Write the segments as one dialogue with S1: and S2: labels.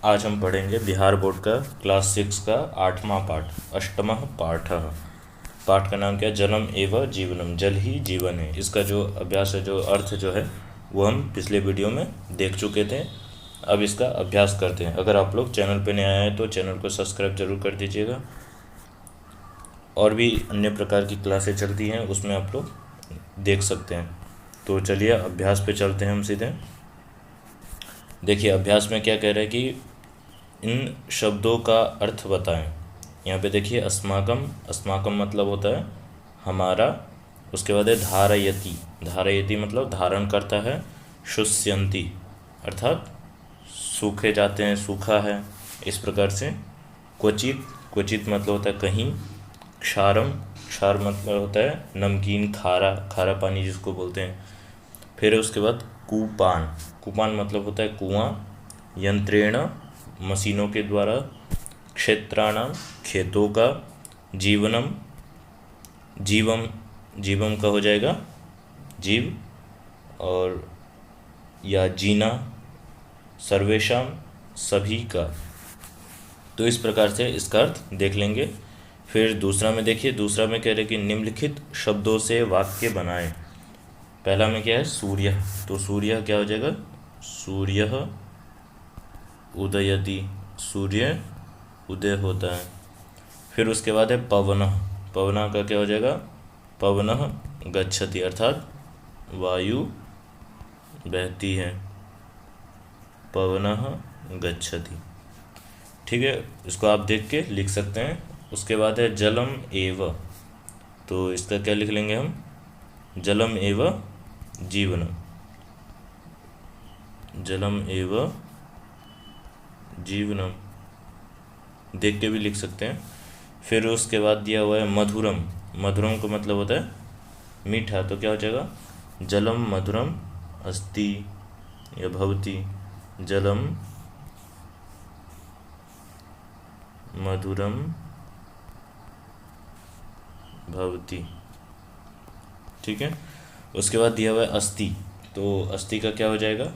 S1: आज हम पढ़ेंगे बिहार बोर्ड का क्लास 6 का 8वां पाठ, अष्टमः पाठः। पाठ का नाम क्या है? जलम एव जीवनम, जल ही जीवन है। इसका जो अभ्यास है, जो अर्थ जो है वो हम पिछले वीडियो में देख चुके थे। अब इसका अभ्यास करते हैं। अगर आप लोग चैनल पे नए आए हैं तो चैनल को सब्सक्राइब जरूर कर दीजिएगा। और भी अन्य प्रकार की क्लासें चलती हैं, उसमें आप लोग देख सकते हैं। तो चलिए अभ्यास पे चलते हैं हम सीधे। देखिए अभ्यास में क्या कह रहे हैं कि इन शब्दों का अर्थ बताएं। यहाँ पे देखिए अस्माकम, अस्माकम मतलब होता है हमारा। उसके बाद है धारयति, धारयति मतलब धारण करता है। शुष्यंति अर्थात सूखे जाते हैं, सूखा है, इस प्रकार से। क्वचित, क्वचित मतलब होता है कहीं। क्षारम, क्षार मतलब होता है नमकीन, खारा, खारा पानी जिसको बोलते हैं। फिर उसके बाद कूपान, कूपान मतलब होता है कुआं। यंत्रेण मशीनों के द्वारा। क्षेत्राणाम खेतों का। जीवनम, जीवम, जीवम का हो जाएगा जीव, और या जीना। सर्वेशम सभी का। तो इस प्रकार से इसका अर्थ देख लेंगे। फिर दूसरा में देखिए, दूसरा में कह रहे कि निम्नलिखित शब्दों से वाक्य बनाएं। पहला में क्या है? सूर्य, तो सूर्य क्या हो जाएगा? सूर्य उदयति, सूर्य उदय होता है। फिर उसके बाद है पवनः, पवनः का क्या हो जाएगा? पवनः गच्छति अर्थात वायु बहती है। पवनः गच्छति, ठीक है, इसको आप देख के लिख सकते हैं। उसके बाद है जलम एव, तो इसका क्या लिख लेंगे हम? जलम एव जीवनम, जलम एव जीवनम, देख के भी लिख सकते हैं। फिर उसके बाद दिया हुआ है मधुरम, मधुरम का मतलब होता है मीठा, तो क्या हो जाएगा? जलम मधुरम अस्ति या भवति, जलम मधुरम भवति, ठीक है। उसके बाद दिया हुआ है अस्ति, तो अस्ति का क्या हो जाएगा?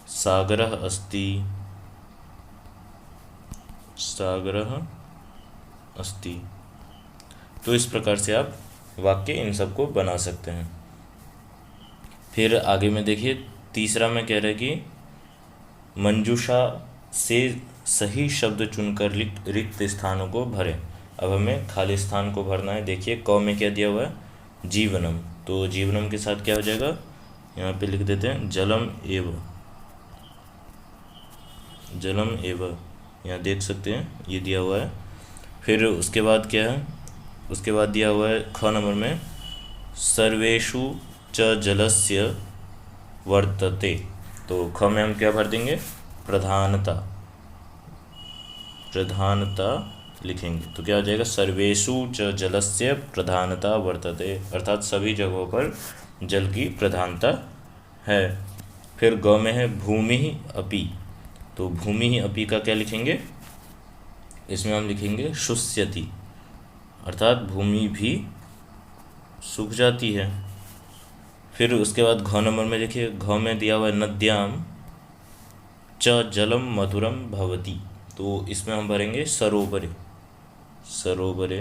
S1: सागरः अस्ति, सागरः अस्ति। तो इस प्रकार से आप वाक्य इन सबको बना सकते हैं। फिर आगे में देखिए, तीसरा में कह रहे कि मंजूषा से सही शब्द चुनकर रिक्त स्थानों को भरें। अब हमें खाली स्थान को भरना है। देखिए क में क्या दिया हुआ है? जीवनम, तो जीवनम के साथ क्या हो जाएगा? यहाँ पे लिख देते हैं जलम एव, जलम एव, यहाँ देख सकते हैं ये दिया हुआ है। फिर उसके बाद क्या है? उसके बाद दिया हुआ है ख नंबर में सर्वेषु च जलस्य वर्तते, तो ख में हम क्या भर देंगे? प्रधानता, प्रधानता लिखेंगे, तो क्या हो जाएगा? सर्वेषु च जलस्य प्रधानता वर्तते, अर्थात सभी जगहों पर जल की प्रधानता है। फिर ग में है भूमि अपि, तो भूमि ही अपि का क्या लिखेंगे? इसमें हम लिखेंगे शुष्यति, अर्थात भूमि भी सूख जाती है। फिर उसके बाद घ नंबर में देखिए, घ में दिया हुआ है नद्याम च जलम मधुरम भवति, तो इसमें हम भरेंगे सरोवरे, सरोवरे,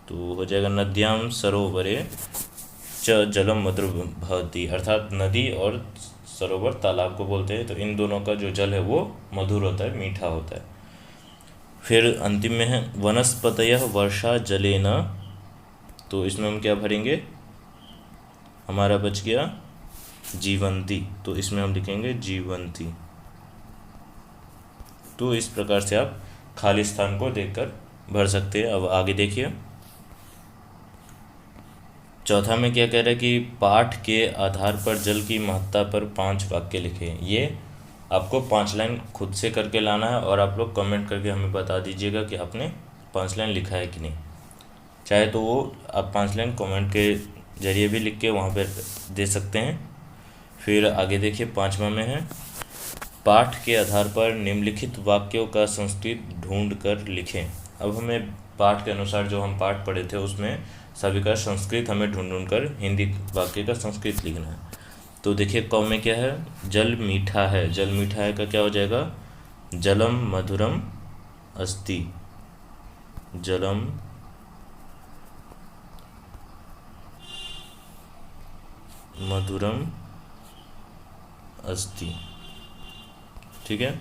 S1: तो हो जाएगा नद्याम सरोवरे च जलम मधुरम भवति, अर्थात नदी और सरोवर तालाब को बोलते हैं। तो इन दोनों का जो जल है वो मधुर होता है, मीठा होता है। फिर अंतिम में है वनस्पतयः वर्षा जलेन, तो इसमें हम क्या भरेंगे? हमारा बच गया जीवंती, तो इसमें हम लिखेंगे जीवंती। तो इस प्रकार से आप खाली स्थान को देखकर भर सकते हैं। अब आगे देखिए, चौथा में क्या कह रहा है कि पाठ के आधार पर जल की महत्ता पर 5 वाक्य लिखें। ये आपको 5 लाइन खुद से करके लाना है, और आप लोग कमेंट करके हमें बता दीजिएगा कि आपने 5 लाइन लिखा है कि नहीं। चाहे तो वो आप 5 लाइन कमेंट के जरिए भी लिख के वहाँ पर दे सकते हैं। फिर आगे देखिए 5वां में है पाठ के आधार पर निम्नलिखित वाक्यों का संस्कृत ढूंढ कर लिखें। अब हमें पाठ के अनुसार जो हम पाठ पढ़े थे उसमें सभी का संस्कृत हमें ढूंढ कर हिंदी वाक्य का संस्कृत लिखना है। तो देखिए क में क्या है? जल मीठा है, जल मीठा है का क्या हो जाएगा? जलम मधुरम अस्ति, जलम मधुरम अस्ति। ठीक है।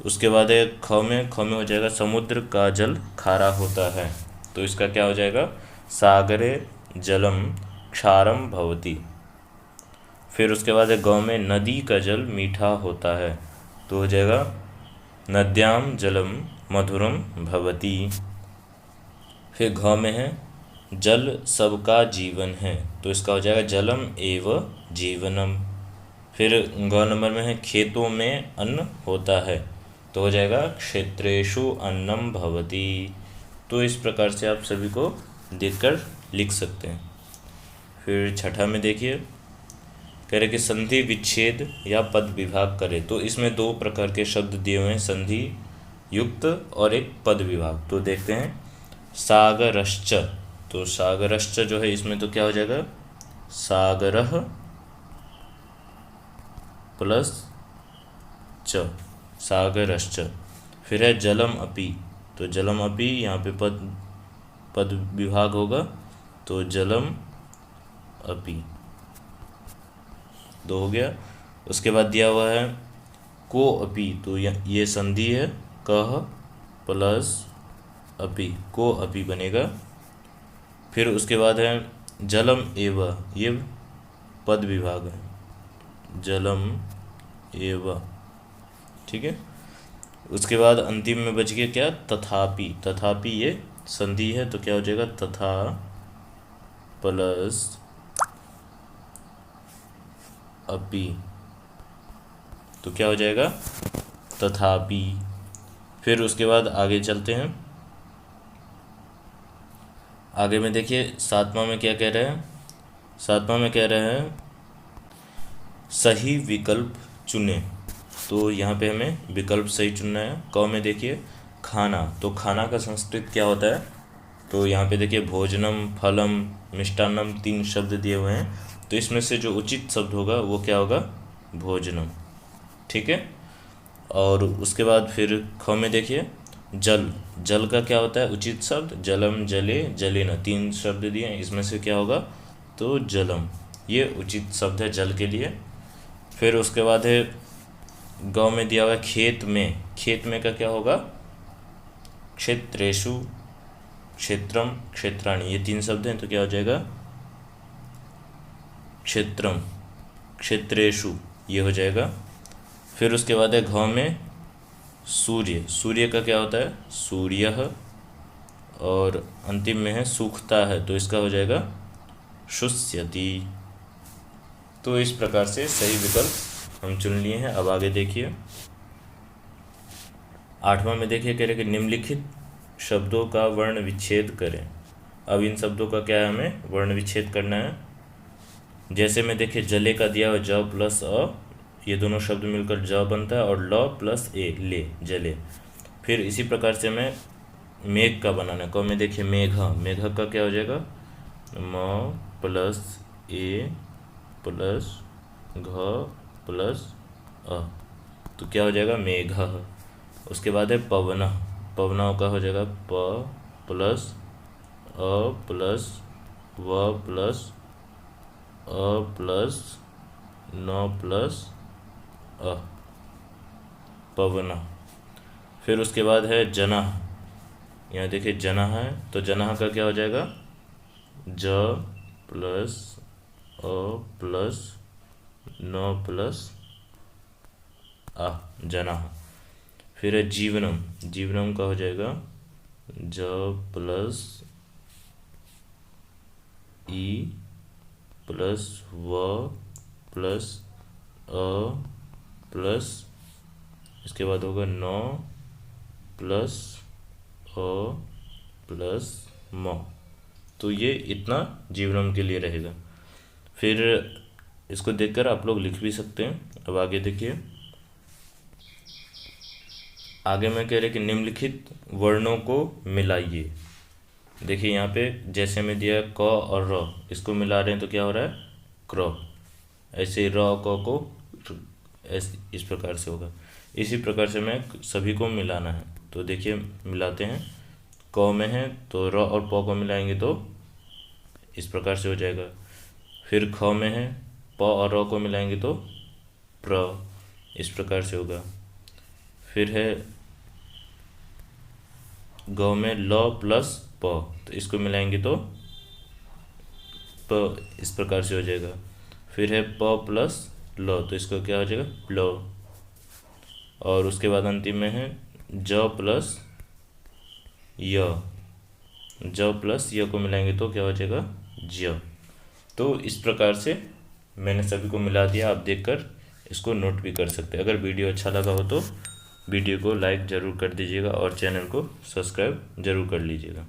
S1: उसके बाद है ख में हो जाएगा समुद्र का जल खारा होता है, तो इसका क्या हो जाएगा, सागरे जलम क्षारम भवति। फिर उसके बाद है गौ में नदी का जल मीठा होता है, तो हो जाएगा नद्याम जलम मधुरम भवति। फिर घ में है जल सबका जीवन है, तो इसका हो जाएगा जलम एव जीवनम। फिर ग नंबर में है खेतों में अन्न होता है, तो हो जाएगा क्षेत्रेषु अन्नम भवति। तो इस प्रकार से आप सभी को देखकर लिख सकते हैं। फिर छठा में देखिए, कह रहे कि संधि विच्छेद या पद विभाग करे, तो इसमें दो प्रकार के शब्द दिए हुए हैं, संधि युक्त और एक पद विभाग। तो देखते हैं सागरश्च, तो सागरश्च जो है इसमें तो क्या हो जाएगा, सागरः प्लस च, सागरश्च। फिर है जलम अपि, तो जलम अपि यहाँ पे पद विभाग होगा, तो जलम अपि, दो हो गया। उसके बाद दिया हुआ है को अपि, तो ये संधि है, कह प्लस अपि, को अपि बनेगा। फिर उसके बाद है जलम एव, ये पद विभाग है, जलम एव। ठीक है। उसके बाद अंतिम में बच गया क्या, तथापि, तथापि ये संधि है, तो क्या हो जाएगा तथा प्लस अपि, तो क्या हो जाएगा तथापि। फिर उसके बाद आगे चलते हैं, आगे में देखिए सातवां में क्या कह रहे हैं, सातवां में कह रहे हैं सही विकल्प चुने, तो यहाँ पे हमें विकल्प सही चुनना है। क में देखिए खाना, तो खाना का संस्कृत क्या होता है, तो यहाँ पे देखिए भोजनम, फलम, मिष्टान्नम, तीन शब्द दिए हुए हैं, तो इसमें से जो उचित शब्द होगा वो क्या होगा, भोजनम। ठीक है। और उसके बाद फिर ख में देखिए जल, जल का क्या होता है उचित शब्द, जलम, जले, जलेन, तीन शब्द दिए हैं, इसमें से क्या होगा, तो जलम, ये उचित शब्द है जल के लिए। फिर उसके बाद है गौ में दिया हुआ है खेत में, खेत में का क्या होगा, क्षेत्रेषु, क्षेत्रम, क्षेत्राणि, ये तीन शब्द हैं, तो क्या हो जाएगा क्षेत्रम, क्षेत्रेषु, ये हो जाएगा। फिर उसके बाद है घ में सूर्य, सूर्य का क्या होता है, सूर्यः, और अंतिम में है सूखता है, तो इसका हो जाएगा शुष्यति। तो इस प्रकार से सही विकल्प हम चुन लिए हैं। अब आगे देखिए आठवां में देखिए, कह रहे कि निम्नलिखित शब्दों का वर्ण विच्छेद करें। अब इन शब्दों का क्या है, हमें वर्ण विच्छेद करना है। जैसे में देखिए जले का दिया हुआ ज प्लस अ, ये दोनों शब्द मिलकर ज बनता है, और ल प्लस ए, ले, जले। फिर इसी प्रकार से हमें मेघ का बनाना है। क में देखिए मेघा, मेघा का क्या हो जाएगा, म प्लस ए प्लस घ प्लस अ, तो क्या हो जाएगा मेघा। उसके बाद है पवना, पवना का हो जाएगा प प्लस अ प्लस व प्लस अ प्लस न प्लस अ, पवना। फिर उसके बाद है जना, यहाँ देखिए जना है, तो जना का क्या हो जाएगा, ज प्लस अ प्लस न प्लस आ, जना। फिर है जीवनम, जीवनम का हो जाएगा ज प्लस ई प्लस व प्लस अ प्लस, इसके बाद होगा नौ प्लस अ प्लस म, तो ये इतना जीवनम के लिए रहेगा। फिर इसको देखकर आप लोग लिख भी सकते हैं। अब आगे देखिए, आगे मैं कह रहे कि निम्नलिखित वर्णों को मिलाइए। देखिए यहाँ पे जैसे में दिया क और र, इसको मिला रहे हैं तो क्या हो रहा है, क्र। ऐसे र क को इस प्रकार से होगा। इसी प्रकार से मैं सभी को मिलाना है। तो देखिए मिलाते हैं। क में है तो र और प को मिलाएंगे तो इस प्रकार से हो जाएगा। फिर ख में है, प और र को मिलाएंगे तो प्र, इस प्रकार से होगा। फिर है ग में ल प्लस प, तो इसको मिलाएंगे तो प, इस प्रकार से हो जाएगा। फिर है प प्लस ल, तो इसको क्या हो जाएगा प्ल। और उसके बाद अंतिम में है ज प्लस य, ज प्लस य को मिलाएंगे तो क्या हो जाएगा ज। तो इस प्रकार से मैंने सभी को मिला दिया। आप देखकर इसको नोट भी कर सकते हैं। अगर वीडियो अच्छा लगा हो तो वीडियो को लाइक ज़रूर कर दीजिएगा और चैनल को सब्सक्राइब ज़रूर कर लीजिएगा।